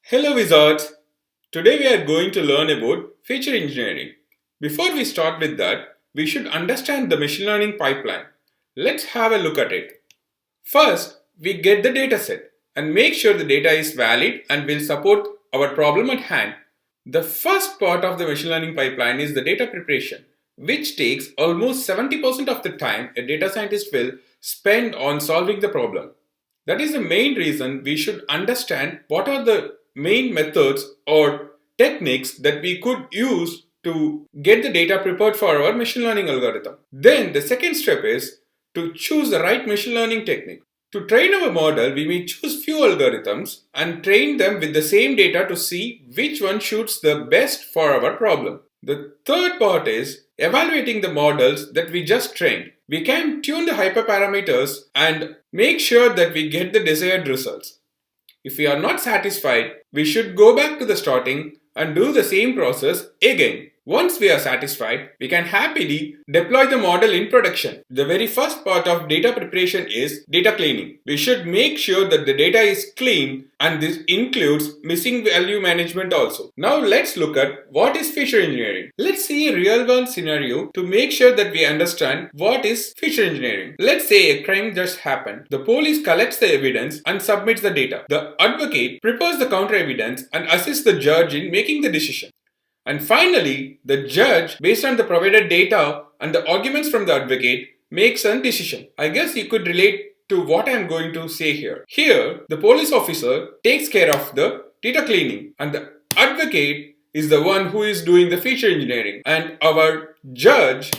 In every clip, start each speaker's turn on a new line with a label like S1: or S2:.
S1: Hello wizards! Today we are going to learn about feature engineering. Before we start with that, we should understand the machine learning pipeline. Let's have a look at it. First, we get the dataset and make sure the data is valid and will support our problem at hand. The first part of the machine learning pipeline is the data preparation, which takes almost 70% of the time a data scientist will spend on solving the problem. That is the main reason we should understand what are the main methods or techniques that we could use to get the data prepared for our machine learning algorithm. Then the second step is to choose the right machine learning technique. To train our model, we may choose few algorithms and train them with the same data to see which one suits the best for our problem. The third part is evaluating the models that we just trained. We can tune the hyperparameters and make sure that we get the desired results. If we are not satisfied, we should go back to the starting and do the same process again. Once we are satisfied, we can happily deploy the model in production. The very first part of data preparation is data cleaning. We should make sure that the data is clean, and this includes missing value management also. Now let's look at what is feature engineering. Let's see a real world scenario to make sure that we understand what is feature engineering. Let's say a crime just happened. The police collects the evidence and submits the data. The advocate prepares the counter evidence and assists the judge in making the decision. And finally, the judge, based on the provided data and the arguments from the advocate, makes a decision. I guess you could relate to what I am going to say here. Here, the police officer takes care of the data cleaning, and the advocate is the one who is doing the feature engineering, and our judge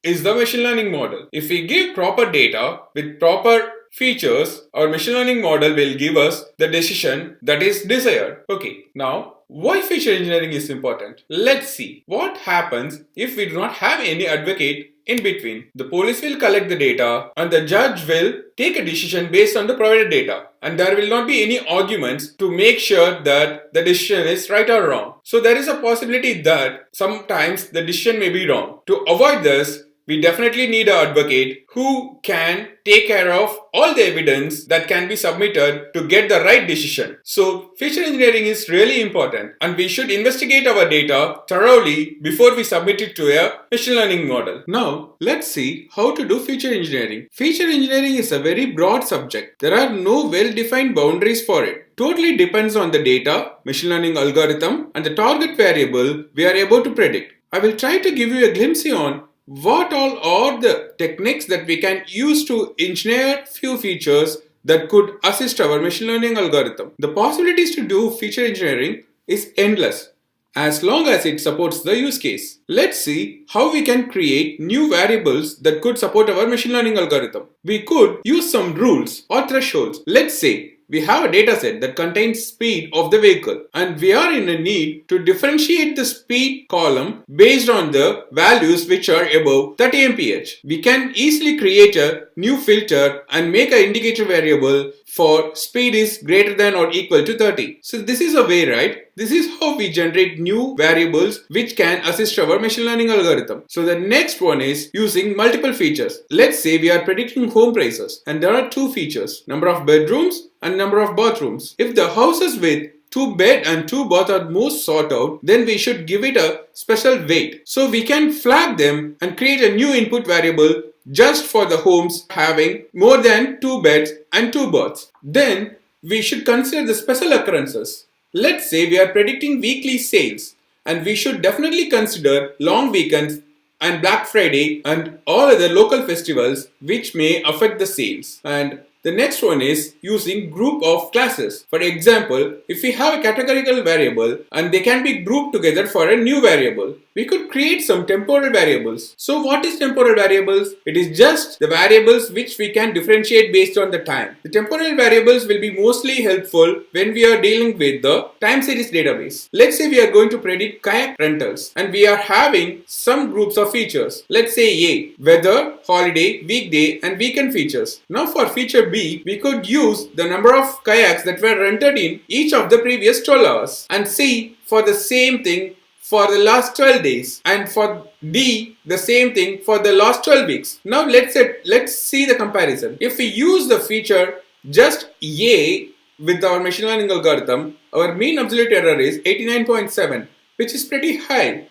S1: is the machine learning model. If we give proper data with proper features, our machine learning model will give us the decision that is desired. Okay, now why feature engineering is important? Let's see what happens if we do not have any advocate in between. The police will collect the data and the judge will take a decision based on the provided data, and there will not be any arguments to make sure that the decision is right or wrong. So there is a possibility that sometimes the decision may be wrong. To avoid this, we definitely need an advocate who can take care of all the evidence that can be submitted to get the right decision. So feature engineering is really important, and we should investigate our data thoroughly before we submit it to a machine learning model. Now let's see how to do feature engineering. Feature engineering is a very broad subject. There are no well-defined boundaries for it. Totally depends on the data, machine learning algorithm, and the target variable we are able to predict. I will try to give you a glimpse on what all are the techniques that we can use to engineer few features that could assist our machine learning algorithm. The possibilities to do feature engineering is endless as long as it supports the use case. Let's see how we can create new variables that could support our machine learning algorithm. We could use some rules or thresholds. Let's say we have a dataset that contains speed of the vehicle, and we are in a need to differentiate the speed column based on the values which are above 30 mph. We can easily create a new filter and make an indicator variable for speed is greater than or equal to 30. So this is a way, right? This is how we generate new variables which can assist our machine learning algorithm. So the next one is using multiple features. Let's say we are predicting home prices, and there are two features: number of bedrooms and number of bathrooms. If the houses with 2 bed and 2 bath are most sought out, then we should give it a special weight. So we can flag them and create a new input variable just for the homes having more than 2 beds and 2 baths. Then we should consider the special occurrences. Let's say we are predicting weekly sales, and we should definitely consider long weekends and Black Friday and all other local festivals which may affect the sales. And the next one is using group of classes. For example, if we have a categorical variable and they can be grouped together for a new variable, we could create some temporal variables. So what is temporal variables? It is just the variables which we can differentiate based on the time. The temporal variables will be mostly helpful when we are dealing with the time series database. Let's say we are going to predict kayak rentals, and we are having some groups of features. Let's say A, weather, holiday, weekday and weekend features. Now for feature B, we could use the number of kayaks that were rented in each of the previous 12 hours, and C for the same thing for the last 12 days, and for D the same thing for the last 12 weeks. Now let's see the comparison. If we use the feature just A with our machine learning algorithm, our mean absolute error is 89.7, which is pretty high.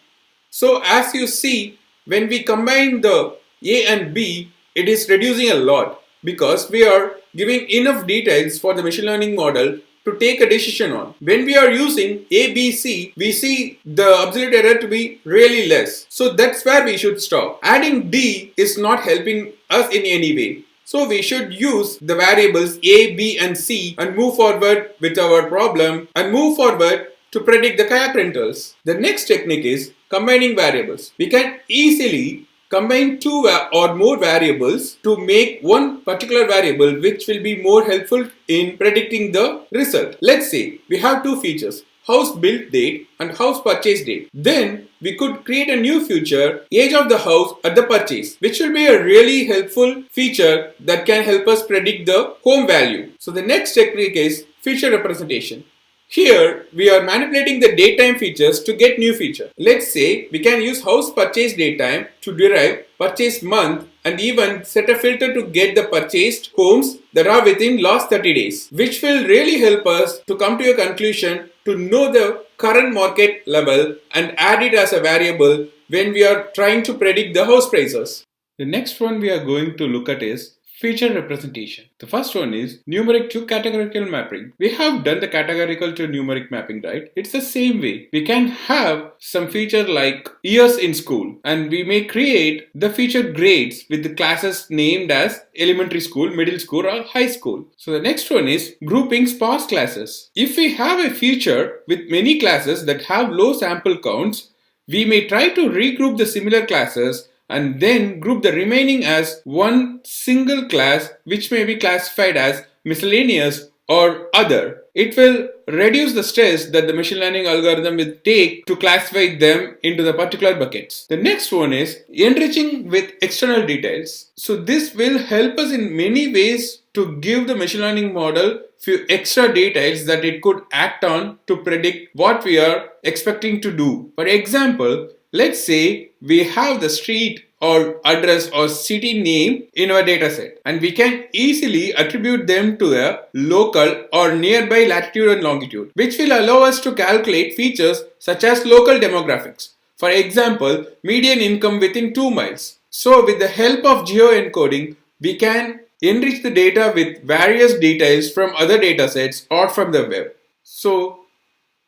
S1: So as you see, when we combine the A and B, it is reducing a lot because we are giving enough details for the machine learning model to take a decision on. When we are using A, B, C, we see the absolute error to be really less. So that's where we should stop. Adding D is not helping us in any way. So we should use the variables A, B and C and move forward with our problem and move forward to predict the kayak rentals. The next technique is combining variables. We can easily combine two or more variables to make one particular variable which will be more helpful in predicting the result. Let's say we have two features, house built date and house purchase date. Then we could create a new feature, age of the house at the purchase, which will be a really helpful feature that can help us predict the home value. So the next technique is feature representation. Here, we are manipulating the datetime features to get new feature. Let's say we can use house purchase datetime to derive purchase month and even set a filter to get the purchased homes that are within last 30 days, which will really help us to come to a conclusion to know the current market level and add it as a variable when we are trying to predict the house prices. The next one we are going to look at is feature representation. The first one is numeric to categorical mapping. We have done the categorical to numeric mapping, right? It's the same way. We can have some feature like years in school and we may create the feature grades with the classes named as elementary school, middle school or high school. So the next one is grouping sparse classes. If we have a feature with many classes that have low sample counts, we may try to regroup the similar classes and then group the remaining as one single class which may be classified as miscellaneous or other. It will reduce the stress that the machine learning algorithm will take to classify them into the particular buckets. The next one is enriching with external details. So this will help us in many ways to give the machine learning model few extra details that it could act on to predict what we are expecting to do. For example, let's say we have the street or address or city name in our dataset and we can easily attribute them to a local or nearby latitude and longitude, which will allow us to calculate features such as local demographics. For example, median income within 2 miles. So with the help of geoencoding, we can enrich the data with various details from other datasets or from the web. So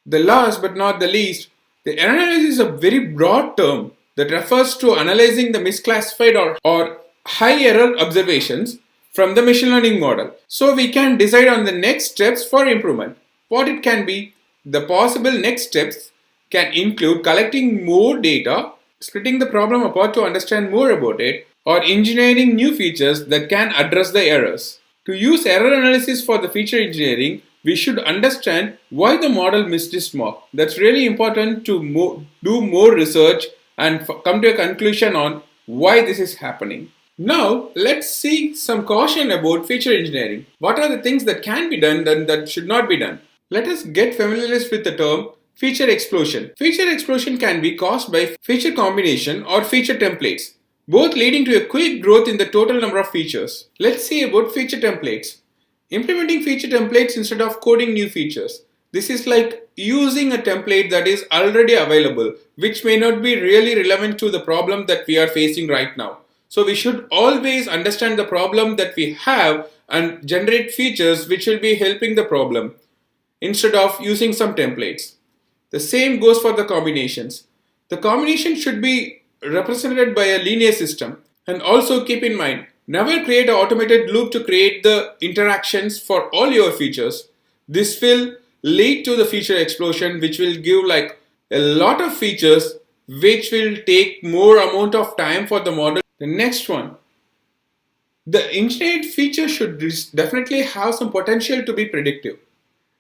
S1: the last but not the least, the analysis is a very broad term that refers to analyzing the misclassified or high error observations from the machine learning model. So we can decide on the next steps for improvement. What it can be, the possible next steps can include collecting more data, splitting the problem apart to understand more about it, or engineering new features that can address the errors. To use error analysis for the feature engineering, we should understand why the model missed its mark. That's really important to do more research and come to a conclusion on why this is happening. Now, let's see some caution about feature engineering. What are the things that can be done and that should not be done? Let us get familiarized with the term feature explosion. Feature explosion can be caused by feature combination or feature templates, both leading to a quick growth in the total number of features. Let's see about feature templates. Implementing feature templates instead of coding new features. This is like using a template that is already available, which may not be really relevant to the problem that we are facing right now. So we should always understand the problem that we have and generate features which will be helping the problem instead of using some templates. The same goes for the combinations. The combination should be represented by a linear system. And also keep in mind, never create an automated loop to create the interactions for all your features. This will lead to the feature explosion, which will give like a lot of features which will take more amount of time for the model. The next one, the engineered feature should definitely have some potential to be predictive.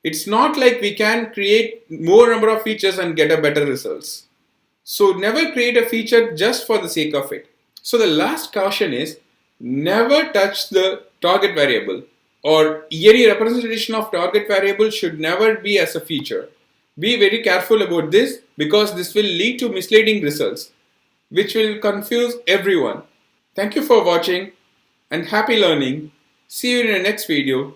S1: It's not like we can create more number of features and get a better results. So never create a feature just for the sake of it. So the last caution is never touch the target variable, or any representation of target variable should never be as a feature. Be very careful about this because this will lead to misleading results, which will confuse everyone. Thank you for watching and happy learning. See you in the next video.